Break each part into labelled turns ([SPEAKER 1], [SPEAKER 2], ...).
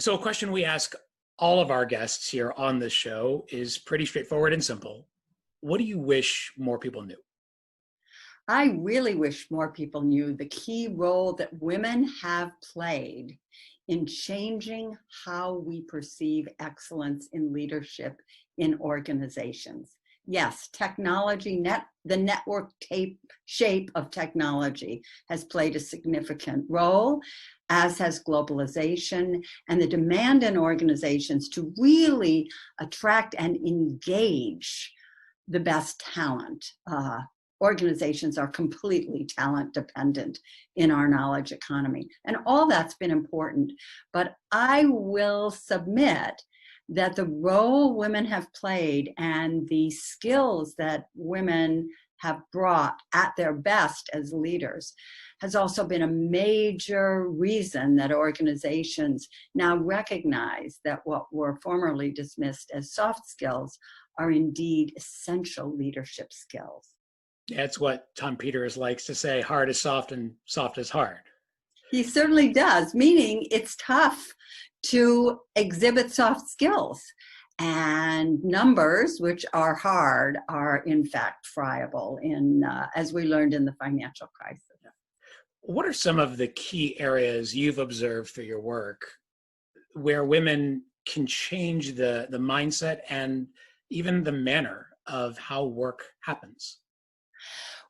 [SPEAKER 1] So a question we ask all of our guests here on this show is pretty straightforward and simple. What do you wish more people knew?
[SPEAKER 2] I really wish more people knew the key role that women have played in changing how we perceive excellence in leadership in organizations. Yes, the network shape of technology has played a significant role, as has globalization and the demand in organizations to really attract and engage the best talent. Organizations are completely talent dependent in our knowledge economy. And all that's been important. But I will submit that the role women have played and the skills that women have brought at their best as leaders has also been a major reason that organizations now recognize that what were formerly dismissed as soft skills are indeed essential leadership skills.
[SPEAKER 1] That's what Tom Peters likes to say, hard is soft and soft is hard.
[SPEAKER 2] He certainly does, meaning it's tough to exhibit soft skills. And numbers, which are hard, are in fact friable, as we learned in the financial crisis.
[SPEAKER 1] What are some of the key areas you've observed through your work where women can change the mindset and even the manner of how work happens?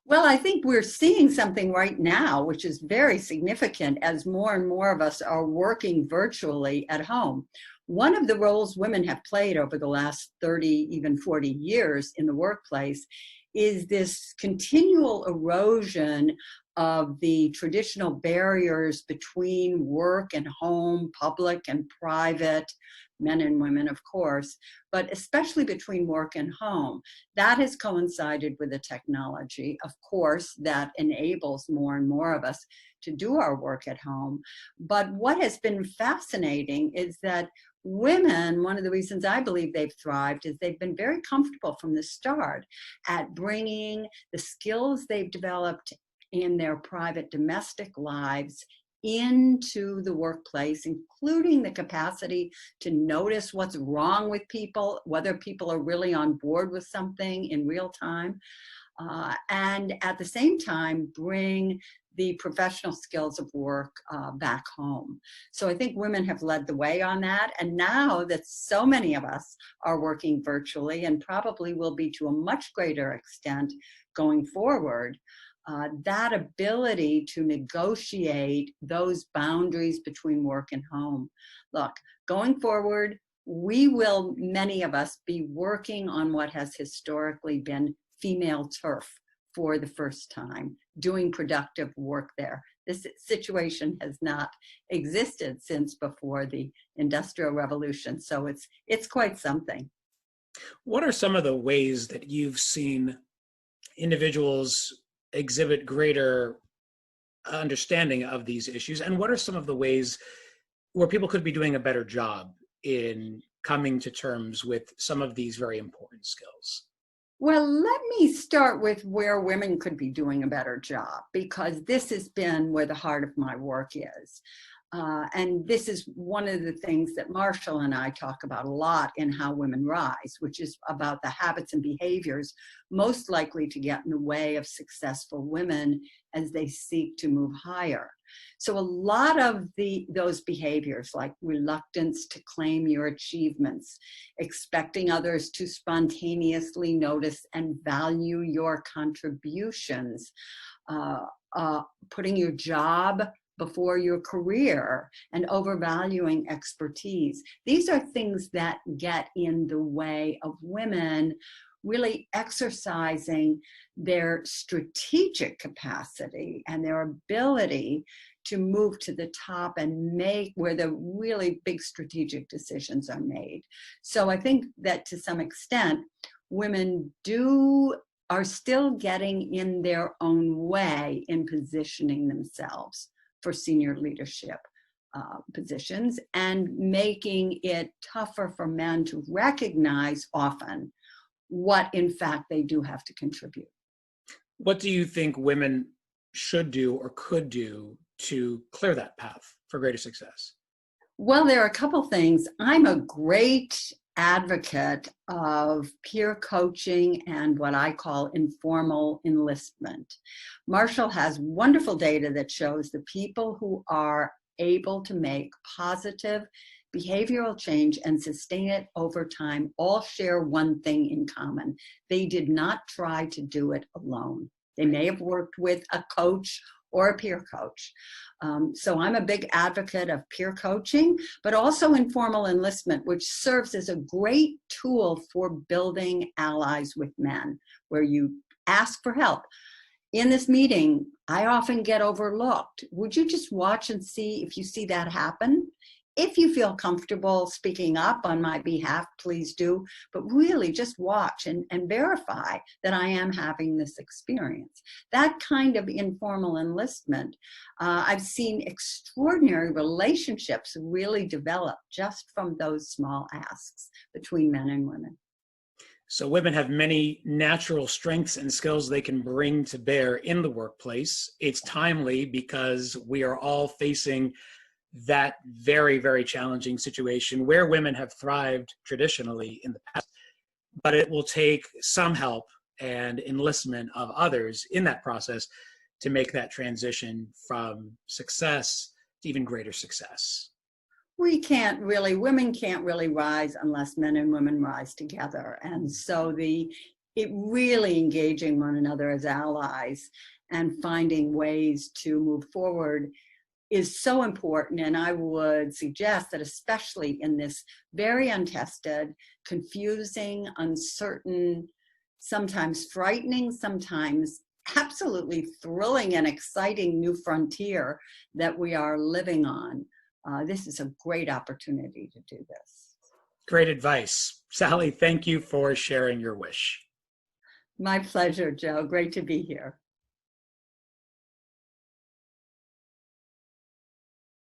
[SPEAKER 2] Well, I think we're seeing something right now, which is very significant as more and more of us are working virtually at home. One of the roles women have played over the last 30, even 40 years in the workplace is this continual erosion of the traditional barriers between work and home, public and private, men and women, of course, but especially between work and home. That has coincided with the technology, of course, that enables more and more of us to do our work at home. But what has been fascinating is that women, one of the reasons I believe they've thrived is they've been very comfortable from the start at bringing the skills they've developed in their private domestic lives into the workplace, including the capacity to notice what's wrong with people, whether people are really on board with something in real time, and at the same time bring the professional skills of work back home. So I think women have led the way on that. And now that so many of us are working virtually and probably will be to a much greater extent going forward, that ability to negotiate those boundaries between work and home. Look, going forward, we will, many of us, be working on what has historically been female turf for the first time, doing productive work there. This situation has not existed since before the Industrial Revolution, so it's quite something.
[SPEAKER 1] What are some of the ways that you've seen individuals exhibit greater understanding of these issues? And what are some of the ways where people could be doing a better job in coming to terms with some of these very important skills?
[SPEAKER 2] Well, let me start with where women could be doing a better job, because this has been where the heart of my work is. And this is one of the things that Marshall and I talk about a lot in How Women Rise, which is about the habits and behaviors most likely to get in the way of successful women as they seek to move higher. So a lot of those behaviors, like reluctance to claim your achievements, expecting others to spontaneously notice and value your contributions, putting your job before your career, and overvaluing expertise. These are things that get in the way of women really exercising their strategic capacity and their ability to move to the top and make where the really big strategic decisions are made. So I think that to some extent, women are still getting in their own way in positioning themselves for senior leadership positions and making it tougher for men to recognize often what in fact they do have to contribute.
[SPEAKER 1] What do you think women should do or could do to clear that path for greater success?
[SPEAKER 2] Well, there are a couple things. I'm a great advocate of peer coaching and what I call informal enlistment. Marshall has wonderful data that shows the people who are able to make positive behavioral change and sustain it over time all share one thing in common. They did not try to do it alone. They may have worked with a coach or a peer coach. So I'm a big advocate of peer coaching, but also informal enlistment, which serves as a great tool for building allies with men, where you ask for help. In this meeting, I often get overlooked. Would you just watch and see if you see that happen? If you feel comfortable speaking up on my behalf, please do, but really just watch and verify that I am having this experience. That kind of informal enlistment, I've seen extraordinary relationships really develop just from those small asks between men and women.
[SPEAKER 1] So women have many natural strengths and skills they can bring to bear in the workplace. It's timely because we are all facing that very, very challenging situation where women have thrived traditionally in the past, but it will take some help and enlistment of others in that process to make that transition from success to even greater success.
[SPEAKER 2] Women can't really rise unless men and women rise together. And so it really engaging one another as allies and finding ways to move forward is so important. And I would suggest that especially in this very untested, confusing, uncertain, sometimes frightening, sometimes absolutely thrilling and exciting new frontier that we are living on, this is a great opportunity to do this.
[SPEAKER 1] Great advice. Sally, thank you for sharing your wish.
[SPEAKER 2] My pleasure, Joe. Great to be here.